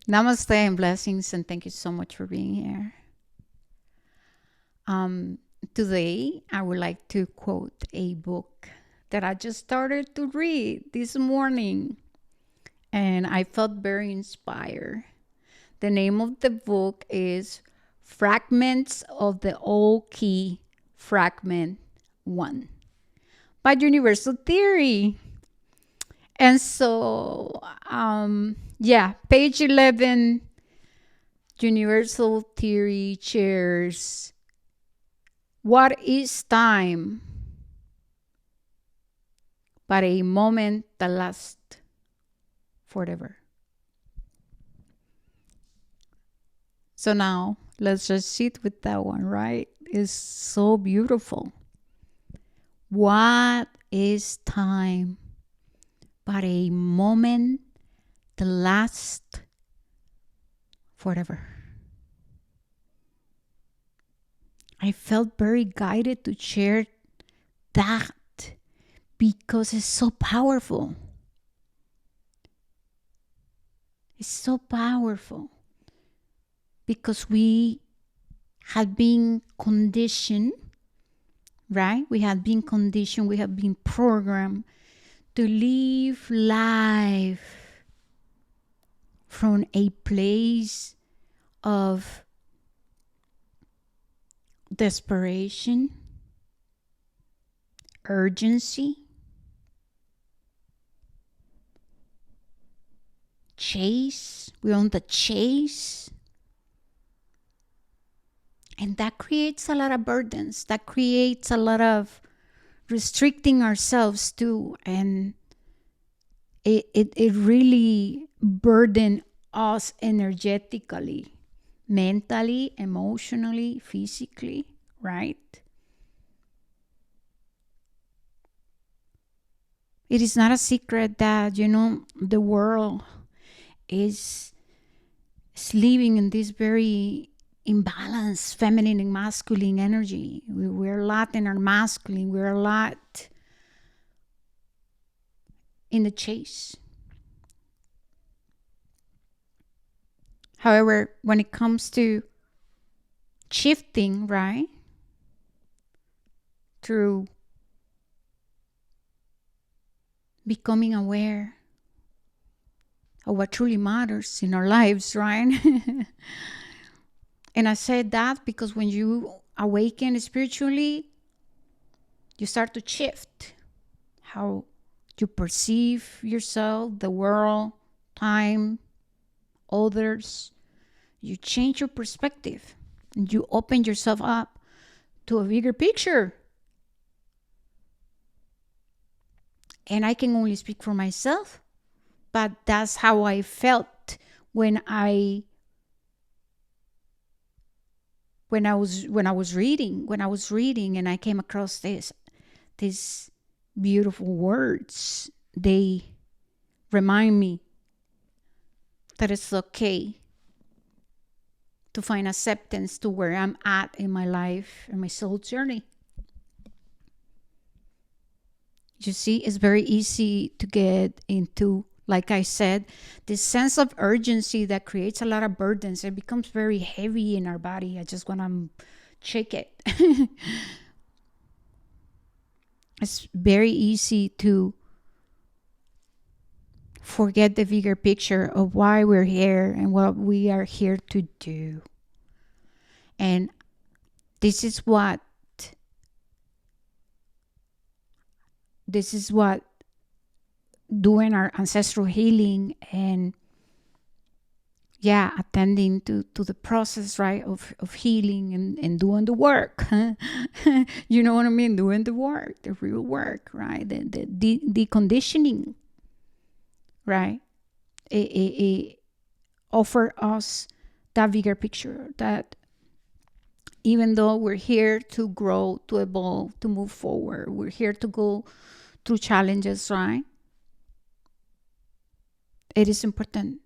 Namaste and blessings, and thank you so much for being here. Today, I would like to quote a book that I just started to read this morning, and I felt very inspired. The name of the book is Fragments of the Old Key, Fragment 1 by Universal Theory. And so, page 11, Universal Theory shares what is time but a moment that lasts forever. So now let's just sit with that one, right? It's so beautiful. What is time but a moment that lasts forever? I felt very guided to share that because it's so powerful. It's so powerful because we have been conditioned, right? We have been conditioned, we have been programmed to live life from a place of desperation, urgency, chase. We're on the chase. And that creates a lot of burdens. That creates a lot of restricting ourselves too. And it really burden us energetically, mentally, emotionally, physically, right? It is not a secret that, the world is living in this very imbalanced feminine and masculine energy. We're a lot in our masculine. We're a lot in the chase. However, when it comes to shifting, right, through becoming aware of what truly matters in our lives, right? And I said that because when you awaken spiritually, you start to shift how you perceive yourself, the world, time, others. You change your perspective and you open yourself up to a bigger picture. And I can only speak for myself, but that's how I felt when I was reading and I came across these beautiful words. They remind me that it's okay to find acceptance to where I'm at in my life and my soul journey. You see, it's very easy to get into, like I said, this sense of urgency that creates a lot of burdens. It becomes very heavy in our body. I just want to shake it. It's very easy to forget the bigger picture of why we're here and what we are here to do. And this is what doing our ancestral healing and attending to the process, right, of healing and doing the work. You know what I mean? Doing the work, the real work, right? The conditioning, right? It offer us that bigger picture that even though we're here to grow, to evolve, to move forward, we're here to go through challenges, right? It is important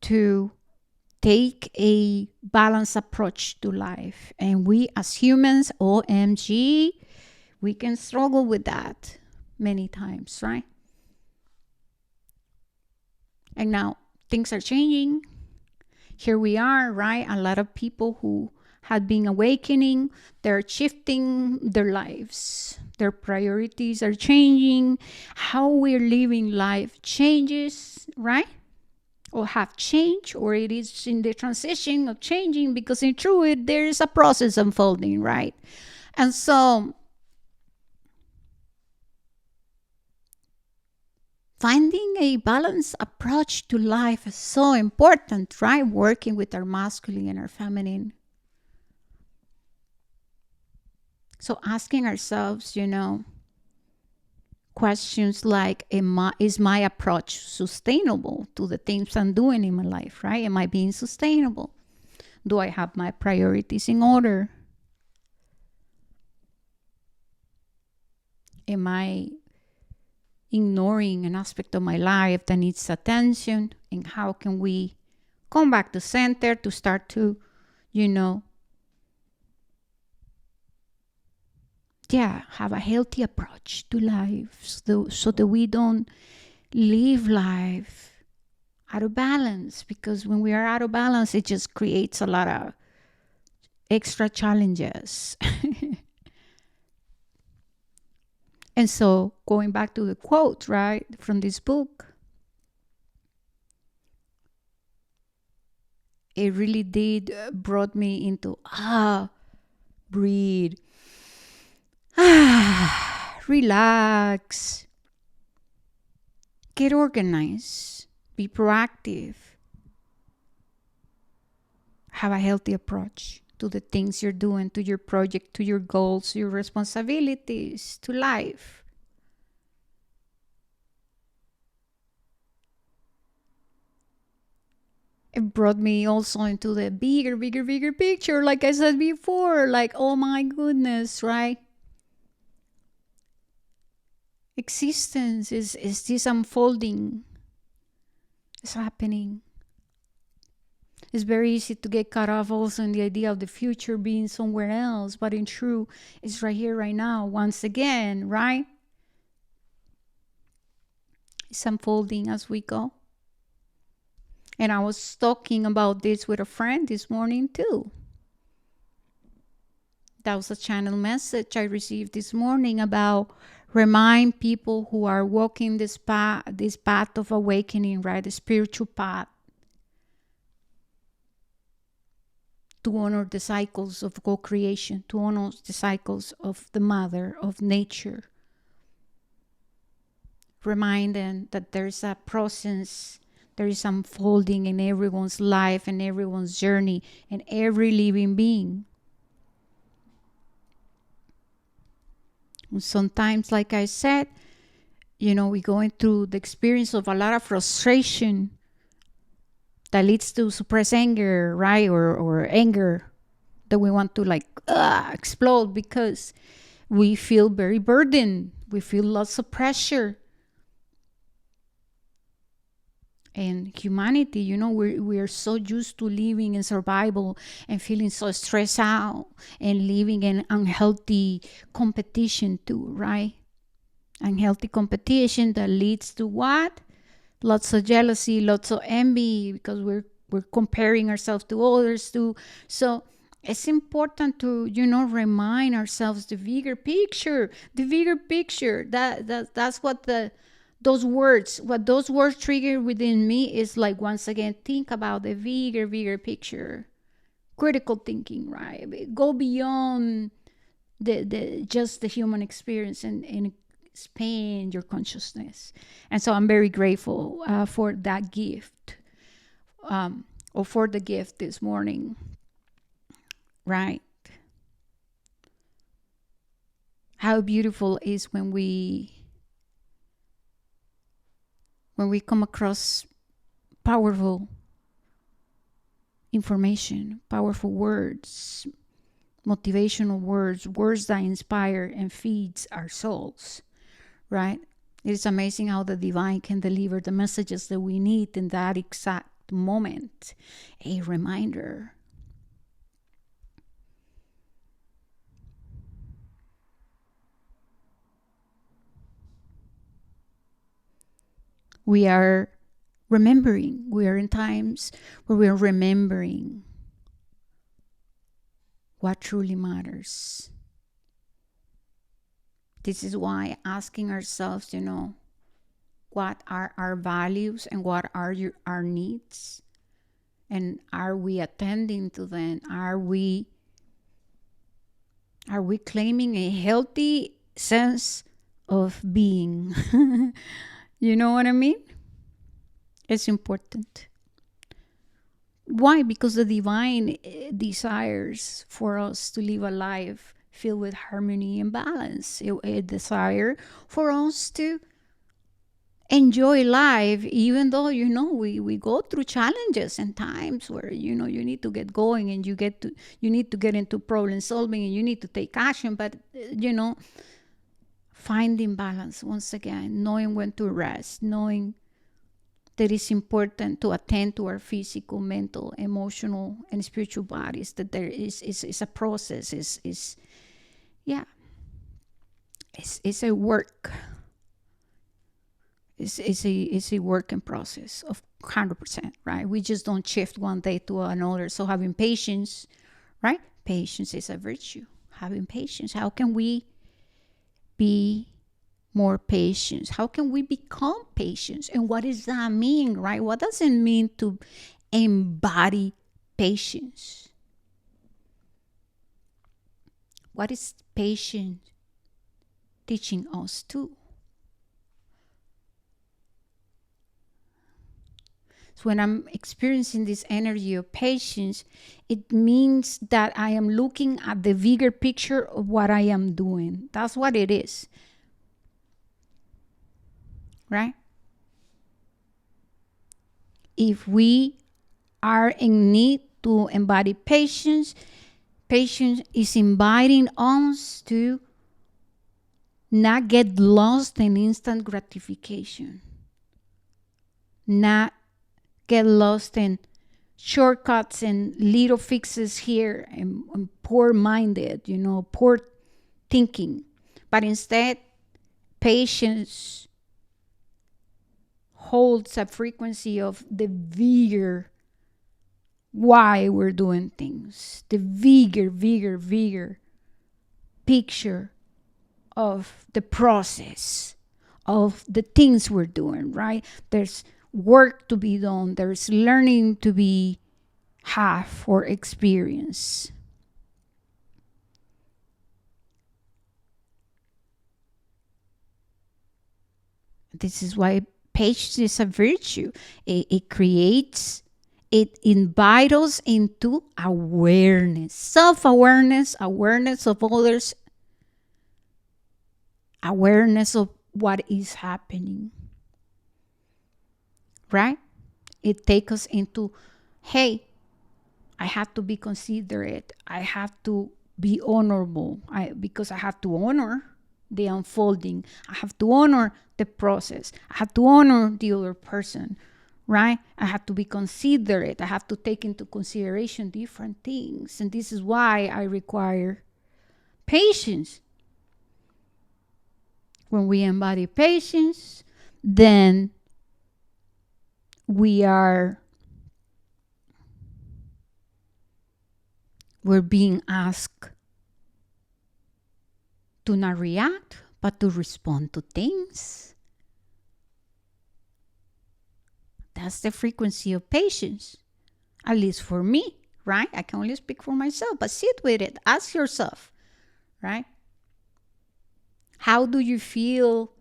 to take a balanced approach to life. And we as humans, OMG, we can struggle with that many times, right? And now things are changing. Here we are, right? A lot of people who had been awakening, they're shifting their lives. Their priorities are changing. How we're living life changes, right? Or have changed, or it is in the transition of changing, because in truth, there is a process unfolding, right? And so finding a balanced approach to life is so important, right? Working with our masculine and our feminine. So asking ourselves, questions like, is my approach sustainable to the things I'm doing in my life, right? Am I being sustainable? Do I have my priorities in order? Am I ignoring an aspect of my life that needs attention? And how can we come back to center to start to, you know, have a healthy approach to life, so that we don't live life out of balance? Because when we are out of balance, it just creates a lot of extra challenges. And so going back to the quote, right, from this book, it really did brought me into, breathe, relax, get organized, be proactive, have a healthy approach to the things you're doing, to your project, to your goals, your responsibilities, to life. It brought me also into the bigger picture, like I said before, like, oh my goodness, right? Existence is this unfolding. It's happening. It's very easy to get caught off also in the idea of the future being somewhere else, but in truth, it's right here, right now, once again, right? It's unfolding as we go. And I was talking about this with a friend this morning too. That was a channel message I received this morning about remind people who are walking this path of awakening, right? The spiritual path, to honor the cycles of co-creation, to honor the cycles of the mother, of nature. Remind them that there's a process, there is unfolding in everyone's life and everyone's journey and every living being. And sometimes, like I said, we're going through the experience of a lot of frustration that leads to suppressed anger, right? Or anger that we want to explode because we feel very burdened. We feel lots of pressure. And humanity, we are so used to living in survival and feeling so stressed out and living in unhealthy competition too, right? Unhealthy competition that leads to what? Lots of jealousy, lots of envy, because we're comparing ourselves to others too. So it's important to remind ourselves the bigger picture. That's what those words trigger within me is like, once again, think about the bigger picture. Critical thinking, right? Go beyond the just the human experience and expand your consciousness. And so I'm very grateful for that gift, or for the gift this morning, right? How beautiful is when we come across powerful information, powerful words, motivational words that inspire and feeds our souls, right? It is amazing how the divine can deliver the messages that we need in that exact moment. A reminder. We are remembering. We are in times where we are remembering what truly matters. This is why asking ourselves, what are our values and what are our needs? And are we attending to them? Are we claiming a healthy sense of being? You know what I mean? It's important. Why? Because the divine desires for us to live a life filled with harmony and balance. A desire for us to enjoy life, even though we go through challenges and times where you need to get going, and you need to get into problem solving, and you need to take action. But finding balance, once again, knowing when to rest, knowing that it's important to attend to our physical, mental, emotional, and spiritual bodies. That there is a process. Is yeah, it's a work. It's a work in process of 100%, right? We just don't shift one day to another. So having patience, right? Patience is a virtue. Having patience. How can we be more patient? How can we become patient? And what does that mean, right? What does it mean to embody patience? What is patience teaching us to? So when I'm experiencing this energy of patience, it means that I am looking at the bigger picture of what I am doing. That's what it is. Right? If we are in need to embody patience, patience is inviting us to not get lost in instant gratification, not get lost in shortcuts and little fixes here, and poor-minded, poor thinking. But instead, patience holds a frequency of the vigor why we're doing things, the vigor picture of the process of the things we're doing, right? There's work to be done, there's learning to be have or experience. This is why patience is a virtue. It creates, it invites us into awareness, self-awareness, awareness of others, awareness of what is happening, right? It takes us into, hey, I have to be considerate. I have to be honorable, because I have to honor the unfolding. I have to honor the process. I have to honor the other person, right? I have to be considerate. I have to take into consideration different things. And this is why I require patience. When we embody patience, then we're being asked to not react, but to respond to things. That's the frequency of patience, at least for me, right? I can only speak for myself, but sit with it. Ask yourself, right? How do you feel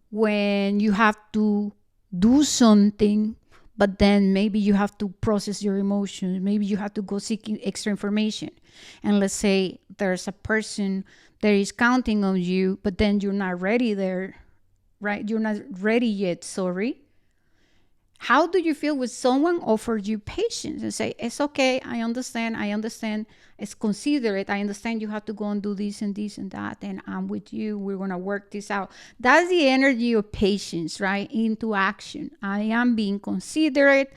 when you have to do something, but then maybe you have to process your emotions? Maybe you have to go seeking extra information. And let's say there's a person that is counting on you, but then you're not ready there, right? You're not ready yet, sorry. How do you feel when someone offers you patience and say, it's okay, I understand, it's considerate, I understand you have to go and do this and this and that, and I'm with you, we're going to work this out. That's the energy of patience, right? Into action. I am being considerate,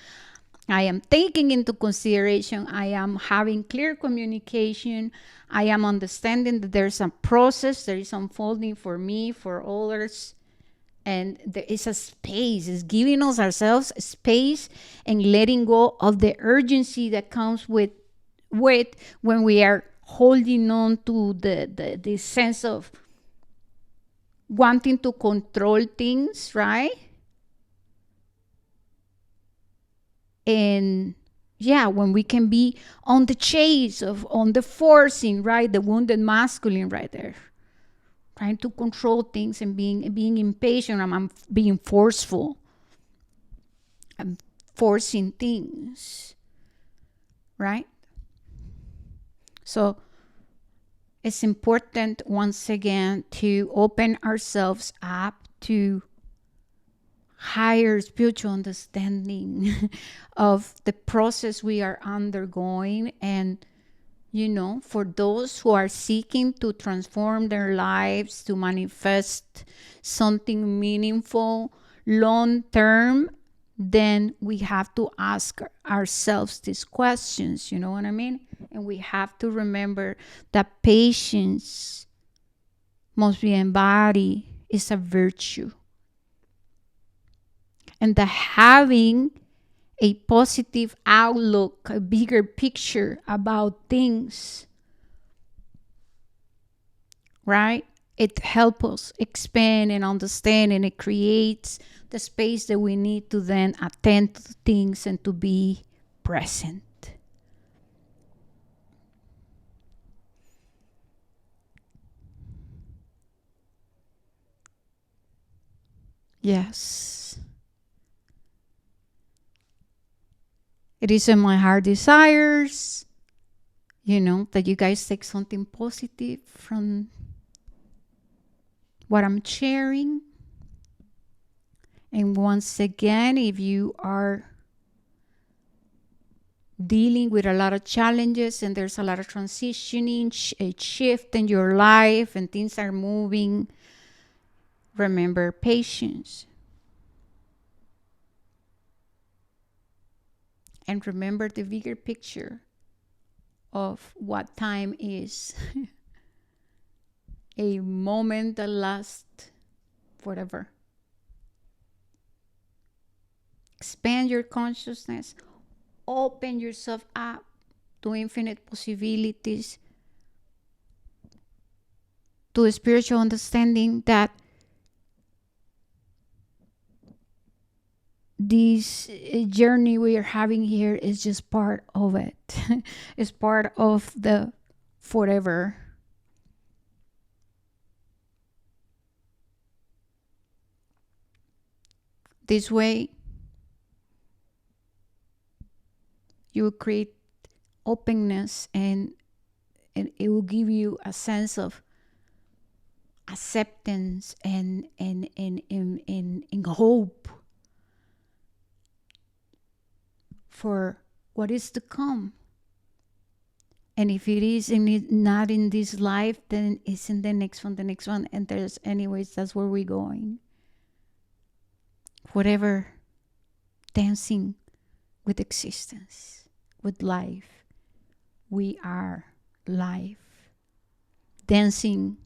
I am taking into consideration, I am having clear communication, I am understanding that there's a process, there is unfolding for me, for others, And there is a space. It's giving us ourselves space and letting go of the urgency that comes with when we are holding on to the sense of wanting to control things, right? And yeah, when we can be on the chase of on the forcing, right? The wounded masculine right there, trying to control things and being impatient. I'm being forceful. I'm forcing things, right? So it's important once again to open ourselves up to higher spiritual understanding of the process we are undergoing. And for those who are seeking to transform their lives, to manifest something meaningful long term, then we have to ask ourselves these questions. You know what I mean? And we have to remember that patience must be embodied, is a virtue. And that having a positive outlook, a bigger picture about things, right? It helps us expand and understand, and it creates the space that we need to then attend to things and to be present. Yes. It is in my heart desires, that you guys take something positive from what I'm sharing. And once again, if you are dealing with a lot of challenges and there's a lot of transitioning, a shift in your life and things are moving, remember patience. And remember the bigger picture of what time is. A moment that lasts forever. Expand your consciousness. Open yourself up to infinite possibilities, to a spiritual understanding that this journey we are having here is just part of it. It's part of the forever. This way, you will create openness, and it will give you a sense of acceptance and hope for what is to come. And if it is not in this life, then it's in the next one. And that's where we're going. Whatever, dancing with existence, with life. We are life. Dancing